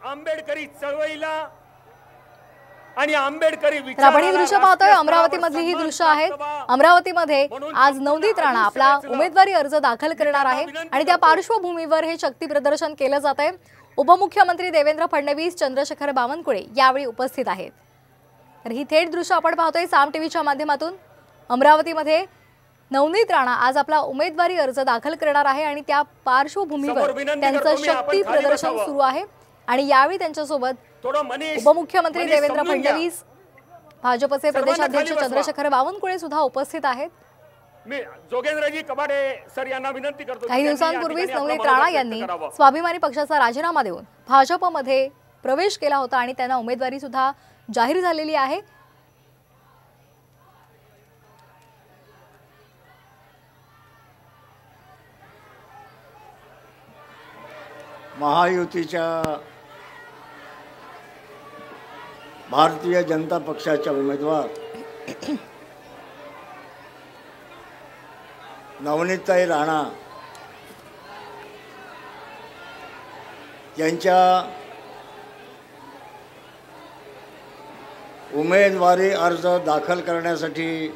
आंबेडकरी चळवळीला आणि आंबेडकरी तर आपण ही दृश्य पाहतोय, अमरावती मधली ही दृश्य आहेत। अमरावतीमध्ये आज नवनीत राणा आपला उमेदवारी अर्ज दाखल करणार आहे आणि त्या पार्श्वभूमीवर हे शक्ती प्रदर्शन केलं जात आहे। उपमुख्यमंत्री देवेंद्र फडणवीस, चंद्रशेखर बावनकुळे यावेळी उपस्थित आहेत। तर ही थेट दृश्य आपण पाहतोय साम टीव्हीच्या माध्यमातून। अमरावतीमध्ये नवनीत राणा आज आपला उमेदवारी अर्ज दाखल करणार आहे आणि त्या पार्श्वभूमीवर त्यांचं शक्ती प्रदर्शन सुरू आहे आणि यावेळी त्यांच्यासोबत उपमुख्यमंत्री देवेंद्र फडणवीस, भाजपचे प्रदेशाध्यक्ष चंद्रशेखर बावनकुळे सुद्धा उपस्थित आहेत। मी जोगेंद्रजी कबाडे सर यांना विनंती करतो, काही दिवसांपूर्वीच नवनीत राणा यांनी स्वाभिमानी पक्षाचा राजीनामा देऊन भाजपमध्ये प्रवेश केला होता आणि त्यांना उमेदवारी सुद्धा जाहीर झालेली आहे। महायुतीच्या भारतीय जनता पक्षाच्या उमेदवार नवनीतताई राणा यांच्या उमेदवारी अर्ज दाखल करण्यासाठी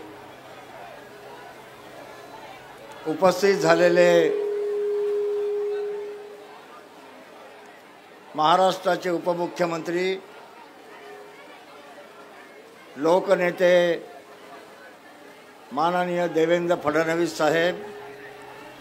उपस्थित झालेले महाराष्ट्राचे उपमुख्यमंत्री, लोकनेते माननीय देवेंद्र फडणवीस साहेब,